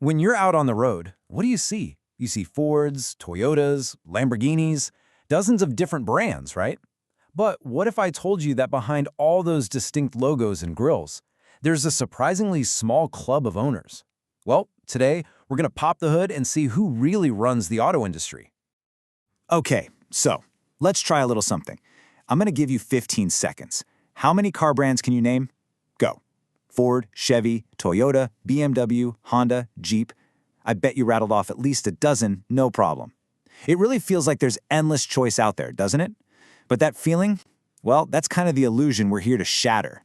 When you're out on the road, what do you see? You see Fords, Toyotas, Lamborghinis, dozens of different brands, right? But what if I told you that behind all those distinct logos and grills, there's a surprisingly small club of owners? Well, today, we're going to pop the hood and see who really runs the auto industry. Okay, so let's try a little something. I'm going to give you 15 seconds. How many car brands can you name? Go. Ford, Chevy, Toyota, BMW, Honda, Jeep. I bet you rattled off at least a dozen, no problem. It really feels like there's endless choice out there, doesn't it? But that feeling, well, that's kind of the illusion we're here to shatter.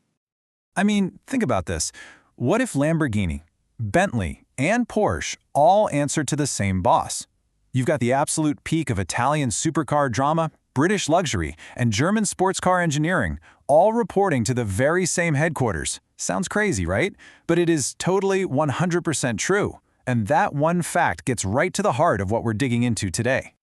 I mean, think about this. What if Lamborghini, Bentley, and Porsche all answer to the same boss? You've got the absolute peak of Italian supercar drama, British luxury, and German sports car engineering, all reporting to the very same headquarters. Sounds crazy, right? But it is totally 100% true. And that one fact gets right to the heart of what we're digging into today.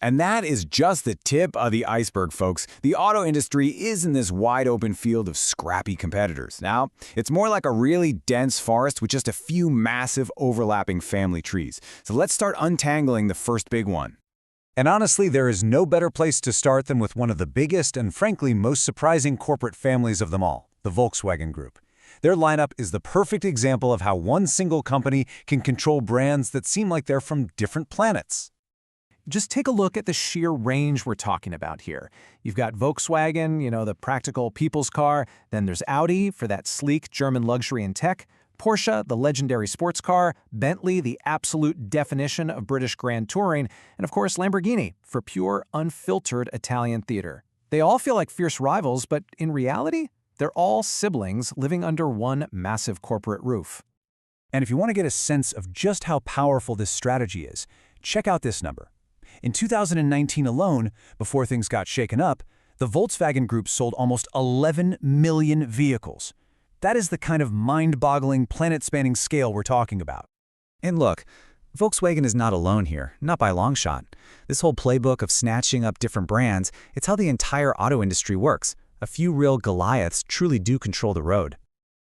And that is just the tip of the iceberg, folks. The auto industry is in this wide open field of scrappy competitors. Now, it's more like a really dense forest with just a few massive overlapping family trees. So let's start untangling the first big one. And honestly, there is no better place to start than with one of the biggest and frankly most surprising corporate families of them all, the Volkswagen Group. Their lineup is the perfect example of how one single company can control brands that seem like they're from different planets. Just take a look at the sheer range we're talking about here. You've got Volkswagen, the practical people's car. Then there's Audi for that sleek German luxury and tech. Porsche, the legendary sports car. Bentley, the absolute definition of British grand touring. And of course, Lamborghini for pure, unfiltered Italian theater. They all feel like fierce rivals, but in reality, they're all siblings living under one massive corporate roof. And if you want to get a sense of just how powerful this strategy is, check out this number. In 2019 alone, before things got shaken up, the Volkswagen Group sold almost 11 million vehicles. That is the kind of mind-boggling, planet-spanning scale we're talking about. And look, Volkswagen is not alone here, not by a long shot. This whole playbook of snatching up different brands, it's how the entire auto industry works. A few real Goliaths truly do control the road.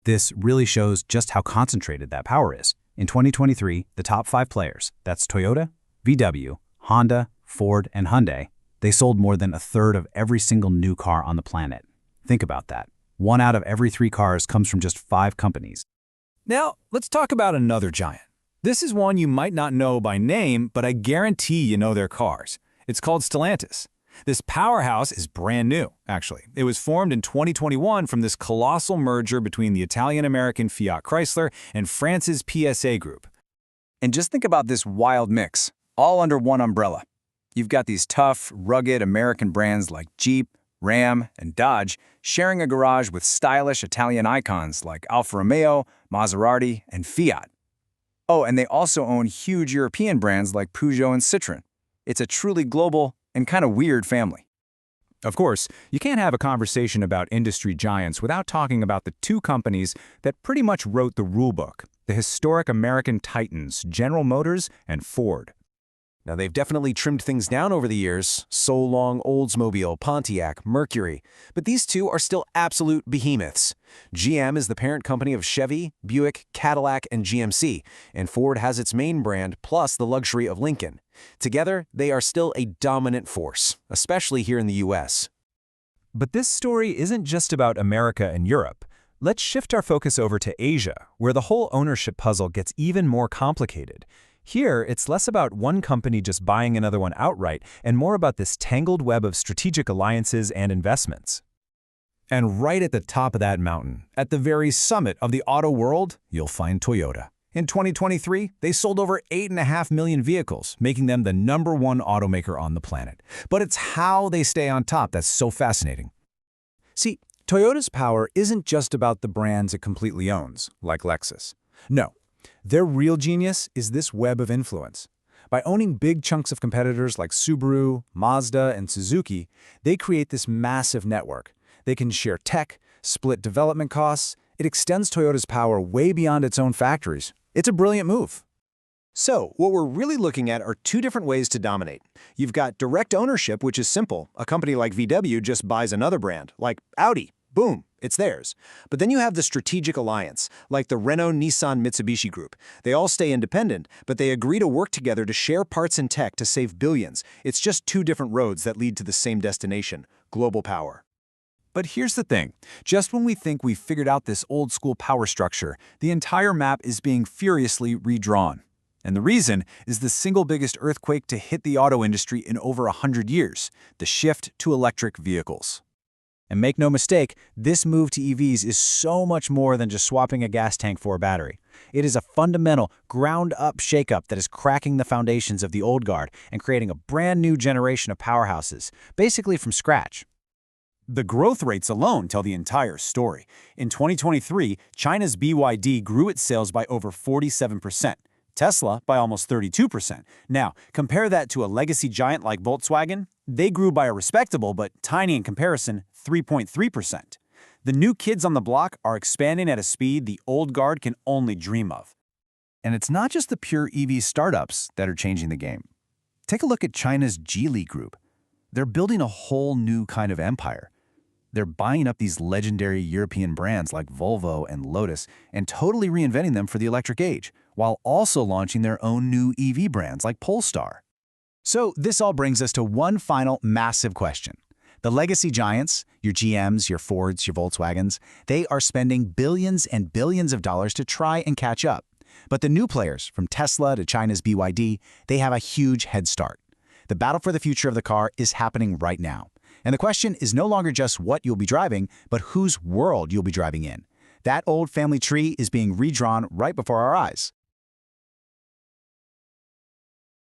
This really shows just how concentrated that power is. In 2023, the top 5 players, that's Toyota, VW, Honda, Ford, and Hyundai, they sold more than a third of every single new car on the planet. Think about that. 1 out of every 3 cars comes from just 5 companies. Now, let's talk about another giant. This is one you might not know by name, but I guarantee you know their cars. It's called Stellantis. This powerhouse is brand new, actually. It was formed in 2021 from this colossal merger between the Italian-American Fiat Chrysler and France's PSA Group. And just think about this wild mix, all under one umbrella. You've got these tough, rugged American brands like Jeep, Ram, and Dodge sharing a garage with stylish Italian icons like Alfa Romeo, Maserati, and Fiat. Oh, and they also own huge European brands like Peugeot and Citroën. It's a truly global and kind of weird family. Of course, you can't have a conversation about industry giants without talking about the 2 companies that pretty much wrote the rulebook, the historic American titans, General Motors and Ford. Now, they've definitely trimmed things down over the years, so long Oldsmobile, Pontiac, Mercury, but these 2 are still absolute behemoths. GM is the parent company of Chevy, Buick, Cadillac, and GMC, and Ford has its main brand plus the luxury of Lincoln. Together, they are still a dominant force, especially here in the US. But this story isn't just about America and Europe. Let's shift our focus over to Asia, where the whole ownership puzzle gets even more complicated. Here, it's less about one company just buying another one outright and more about this tangled web of strategic alliances and investments. And right at the top of that mountain, at the very summit of the auto world, you'll find Toyota. In 2023, they sold over 8.5 million vehicles, making them the #1 automaker on the planet. But it's how they stay on top that's so fascinating. See, Toyota's power isn't just about the brands it completely owns, like Lexus. No. Their real genius is this web of influence. By owning big chunks of competitors like Subaru, Mazda, and Suzuki, they create this massive network. They can share tech, split development costs. It extends Toyota's power way beyond its own factories. It's a brilliant move. So, what we're really looking at are 2 different ways to dominate. You've got direct ownership, which is simple. A company like VW just buys another brand, like Audi. Boom, it's theirs. But then you have the strategic alliance, like the Renault-Nissan-Mitsubishi group. They all stay independent, but they agree to work together to share parts and tech to save billions. It's just two different roads that lead to the same destination, global power. But here's the thing. Just when we think we've figured out this old-school power structure, the entire map is being furiously redrawn. And the reason is the single biggest earthquake to hit the auto industry in over 100 years, the shift to electric vehicles. And make no mistake, this move to EVs is so much more than just swapping a gas tank for a battery. It is a fundamental, ground-up shakeup that is cracking the foundations of the old guard and creating a brand new generation of powerhouses, basically from scratch. The growth rates alone tell the entire story. In 2023, China's BYD grew its sales by over 47%. Tesla by almost 32%. Now, compare that to a legacy giant like Volkswagen. They grew by a respectable, but tiny in comparison, 3.3%. The new kids on the block are expanding at a speed the old guard can only dream of. And it's not just the pure EV startups that are changing the game. Take a look at China's Geely Group. They're building a whole new kind of empire. They're buying up these legendary European brands like Volvo and Lotus and totally reinventing them for the electric age, while also launching their own new EV brands like Polestar. So this all brings us to one final massive question. The legacy giants, your GMs, your Fords, your Volkswagens, they are spending billions and billions of dollars to try and catch up. But the new players, from Tesla to China's BYD, they have a huge head start. The battle for the future of the car is happening right now. And the question is no longer just what you'll be driving, but whose world you'll be driving in. That old family tree is being redrawn right before our eyes.